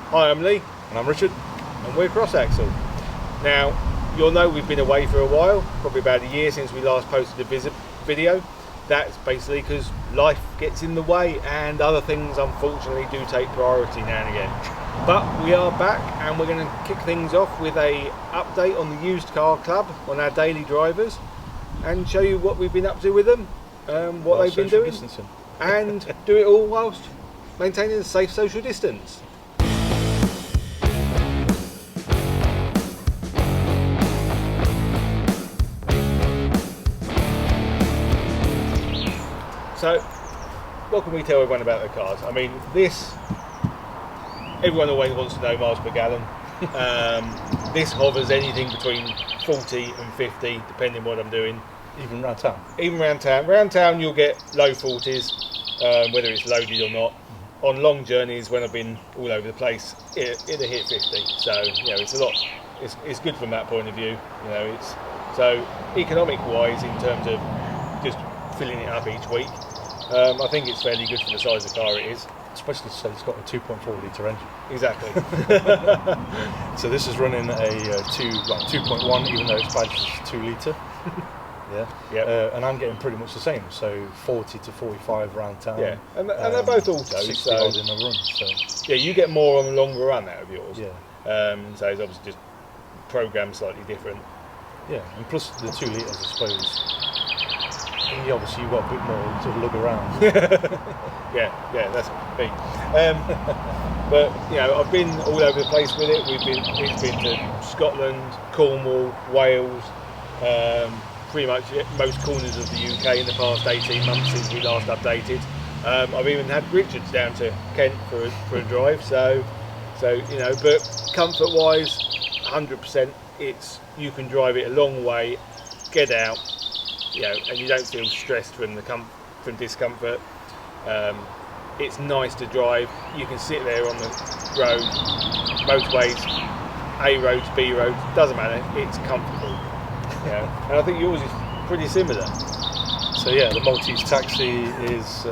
Hi, I'm Lee. And I'm Richard. And we're Cross Axle. Now, you'll know we've been away for a while, probably about a year since we last posted a video. That's basically because life gets in the way and other things unfortunately do take priority now and again. But we are back and we're going to kick things off with a update on the Used Car Club, on our daily drivers, and show you what we've been up to with them, what they've been doing, and do it all whilst maintaining a safe social distance. So, what can we tell everyone about the cars? I mean, everyone always wants to know miles per gallon. This hovers anything between 40 and 50, depending what I'm doing. Even around town? Even around town. Around town you'll get low 40s, whether it's loaded or not. On long journeys, when I've been all over the place, it'll hit 50. So, you know, it's a lot. It's good from that point of view. You know, it's so economic-wise in terms of just filling it up each week. I think it's fairly good for the size of the car it is. Especially since it's got a 2.4 litre engine. Exactly. So this is running a 2.1, even though it's badged as 2 litre. Yeah. Yep. And I'm getting pretty much the same. So 40 to 45 around town. Yeah. And they're both autos. 60 odd in a run. So. Yeah, you get more on a longer run out of yours. Yeah. So it's obviously just programmed slightly different. Yeah. And plus the 2 litres, I suppose. Yeah, obviously you've got a bit more to lug around. yeah, that's me. But you know, I've been all over the place with it. It's been to Scotland, Cornwall, Wales, pretty much most corners of the UK in the past 18 months since we last updated. I've even had Richards down to Kent for a drive. So you know, but comfort-wise, 100%. You can drive it a long way, get out. You know, and you don't feel stressed from discomfort. It's nice to drive. You can sit there on the road, motorways, A roads, B roads, doesn't matter. It's comfortable. You know, and I think yours is pretty similar. So yeah, the Maltese taxi is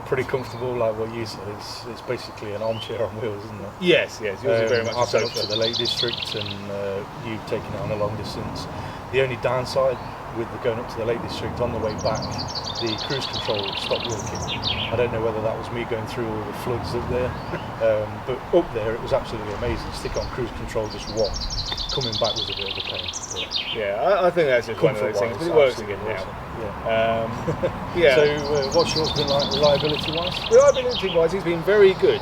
pretty comfortable. Like what you said, it's basically an armchair on wheels, isn't it? Yes. Yours is very much. I've been up to the Lake District, and you've taken it on a long distance. The only downside with going up to the Lake District, on the way back, the cruise control stopped working. I don't know whether that was me going through all the floods up there, but up there it was absolutely amazing. Stick on cruise control, just walk. Coming back was a bit of a pain. Yeah, I think that's just one of those things, but it works again now. Yeah. Yeah. So what's yours been like reliability-wise? Reliability-wise, it's been very good.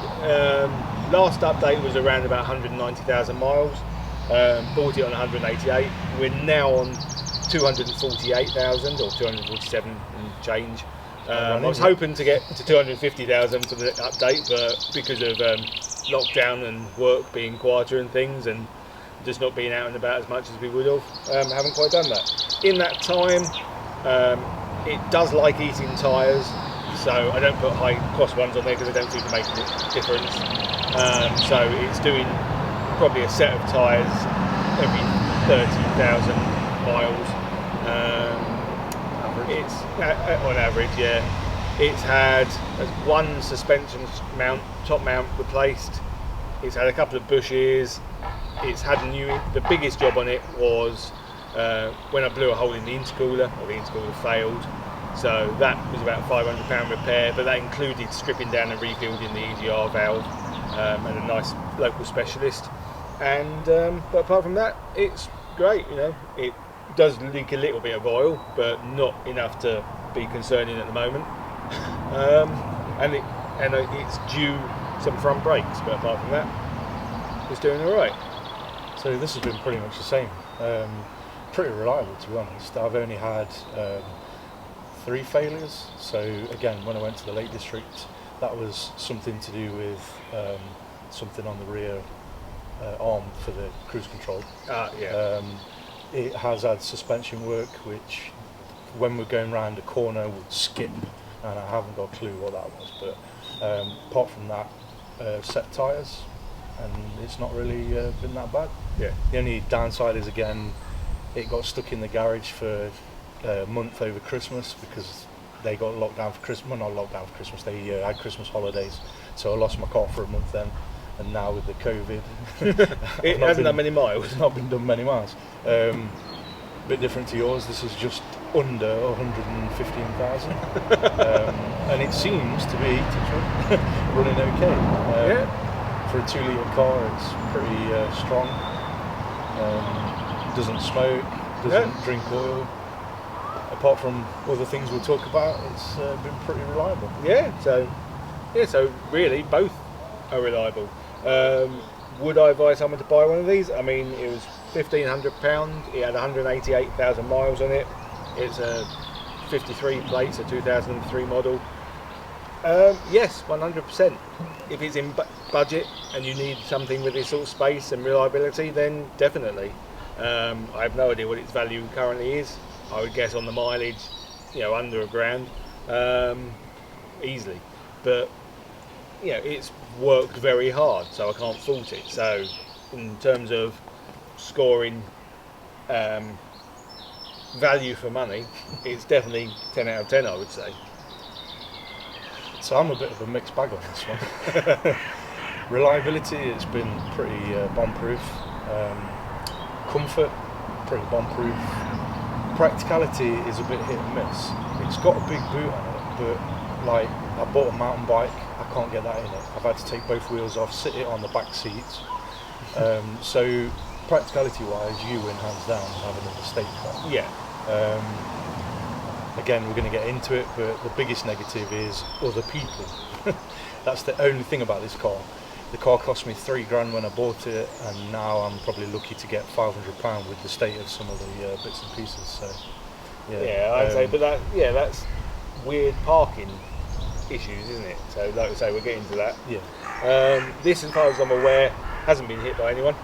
Last update was around about 190,000 miles. Bought it on 188. We're now on 248,000 or 247 and change. I was hoping to get to 250,000 for the update, but because of lockdown and work being quieter and things, and just not being out and about as much as we would have, haven't quite done that. In that time, it does like eating tyres, so I don't put high cost ones on there because I don't seem to make a difference. So it's doing probably a set of tyres every 30,000 miles. It's on average, yeah. It's had one suspension top mount replaced. It's had a couple of bushes. It's had the biggest job on it was when I blew a hole in the intercooler, or the intercooler failed. So that was about £500 repair, but that included stripping down and rebuilding the EGR valve and a nice local specialist. And but apart from that, it's great. You know, it does leak a little bit of oil, but not enough to be concerning at the moment. And it's due some front brakes, but apart from that, it's doing all right. So this has been pretty much the same. Pretty reliable, to be honest. I've only had 3 failures. So again, when I went to the Lake District, that was something to do with something on the rear arm for the cruise control. Yeah. It has had suspension work, which when we're going round a corner would skip, and I haven't got a clue what that was. But apart from that, set tyres, and it's not really been that bad. Yeah. The only downside is, again, it got stuck in the garage for a month over Christmas because they got locked down for Christmas. Well, not locked down for Christmas. They had Christmas holidays, so I lost my car for a month then. and now with the COVID, it hasn't done many miles. It's not been done many miles. Bit different to yours. This is just under 115,000, and it seems to be running okay. For a 2-litre car, it's pretty strong. Doesn't smoke, doesn't drink oil. Apart from other things we'll talk about, it's been pretty reliable. So really both are reliable. Would I advise someone to buy one of these? I mean, it was £1,500. It had 188,000 miles on it. It's a 53 plates, a 2003 model. Yes, 100%. If it's in budget and you need something with this sort of space and reliability, then definitely. I have no idea what its value currently is. I would guess on the mileage, under £1,000, easily. But it's worked very hard, so I can't fault it. So in terms of scoring value for money, it's definitely 10 out of 10, I would say. So I'm a bit of a mixed bag on this one. Reliability, it's been pretty bomb-proof. Comfort, pretty bomb-proof. Practicality is a bit hit and miss. It's got a big boot on it, but like I bought a mountain bike, I can't get that in it. I've had to take both wheels off, sit it on the back seats. So practicality-wise, you win hands down having an estate car. Again, we're going to get into it, but the biggest negative is other people. That's the only thing about this car. The car cost me £3,000 when I bought it, and now I'm probably lucky to get £500 with the state of some of the bits and pieces. So, I'd say, but that's weird parking issues, isn't it? So, like I say, we'll get into that. This, as far as I'm aware, hasn't been hit by anyone.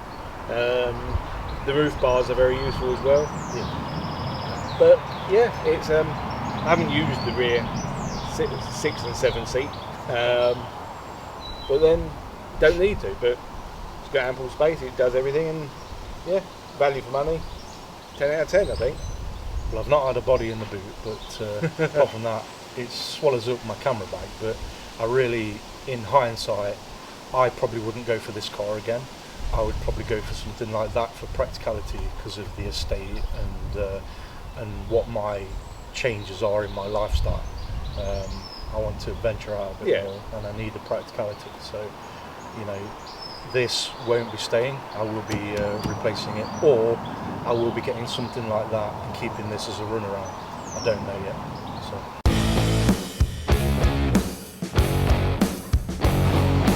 The roof bars are very useful as well. But it's I haven't used the rear 6 and 7 seat, but then don't need to. But it's got ample space. It does everything, and value for money, 10 out of 10, I think. Well, I've not had a body in the boot, but apart from that, it swallows up my camera bag. But I really, in hindsight, I probably wouldn't go for this car again. I would probably go for something like that for practicality because of the estate and what my changes are in my lifestyle. I want to venture out a bit more, and I need the practicality. So, this won't be staying. I will be replacing it, or I will be getting something like that and keeping this as a runaround. I don't know yet.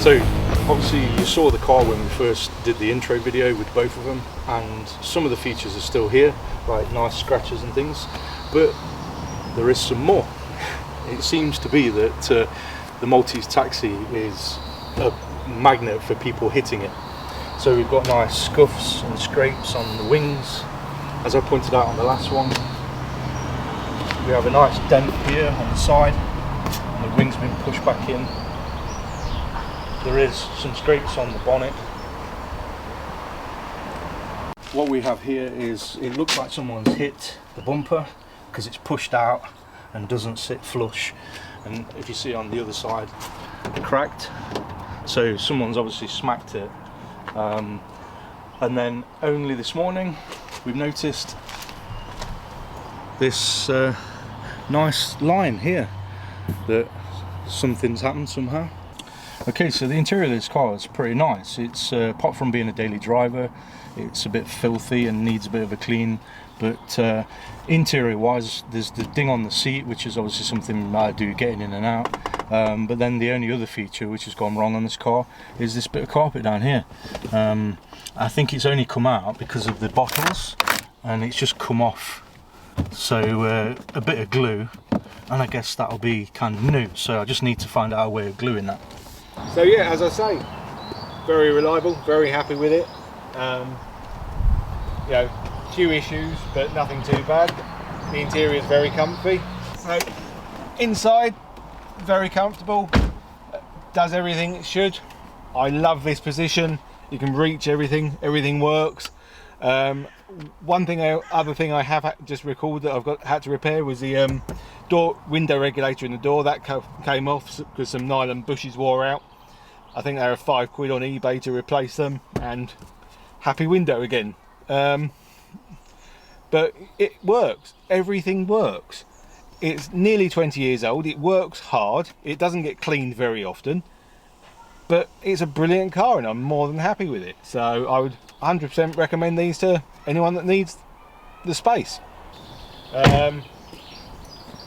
So obviously you saw the car when we first did the intro video with both of them, and some of the features are still here, like nice scratches and things, but there is some more. It seems to be that the Maltese taxi is a magnet for people hitting it. So we've got nice scuffs and scrapes on the wings, as I pointed out on the last one. We have a nice dent here on the side, and the wing's been pushed back in. There is some scrapes on the bonnet. What we have here is, it looks like someone's hit the bumper because it's pushed out and doesn't sit flush. And if you see on the other side, cracked. So someone's obviously smacked it. And then only this morning we've noticed this nice line here that something's happened somehow. Okay, so the interior of this car is pretty nice. It's apart from being a daily driver, it's a bit filthy and needs a bit of a clean, but interior wise there's the ding on the seat, which is obviously something I do getting in and out, but then the only other feature which has gone wrong on this car is this bit of carpet down here. I think it's only come out because of the bottles and it's just come off, so a bit of glue, and I guess that'll be kind of new, so I just need to find out a way of gluing that. So as I say, very reliable, very happy with it. Few issues, but nothing too bad. The interior is very comfy. So inside, very comfortable. Does everything it should. I love this position. You can reach everything. Everything works. Other thing I have just recalled that I've had to repair was the window regulator in the door. That came off because some nylon bushes wore out. I think they were £5 on eBay to replace them, and happy window again. But it works. Everything works. It's nearly 20 years old. It works hard. It doesn't get cleaned very often, but it's a brilliant car, and I'm more than happy with it. So I would 100% recommend these to anyone that needs the space.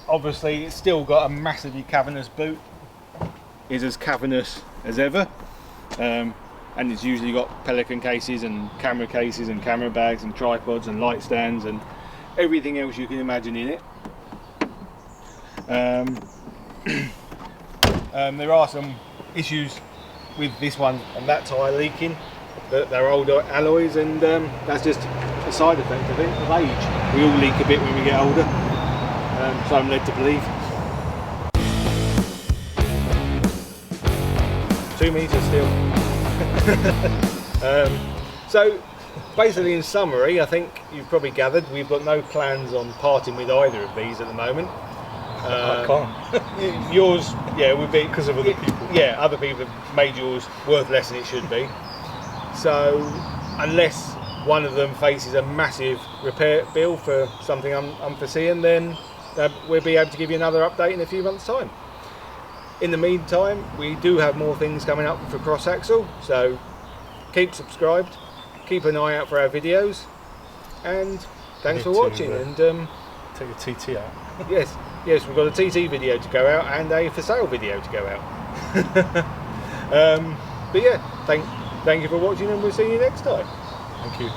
Obviously, it's still got a massively cavernous boot. It's as cavernous as ever, and it's usually got Pelican cases and camera bags and tripods and light stands and everything else you can imagine in it. There are some issues with this one and that tyre leaking. They're older alloys, and that's just a side effect of it, of age. We all leak a bit when we get older, so I'm led to believe. 2 metres still. So basically, in summary, I think you've probably gathered we've got no plans on parting with either of these at the moment. I can't. Yours, yeah, would be Because of other people. Yeah, other people have made yours worth less than it should be. So unless one of them faces a massive repair bill for something unforeseen, then we'll be able to give you another update in a few months' time. In the meantime, we do have more things coming up for Cross Axle, so keep subscribed, keep an eye out for our videos, and thanks for watching. And take a TT out. yes, we've got a TT video to go out and a for sale video to go out. But yeah, thank you for watching, and we'll see you next time. Thank you.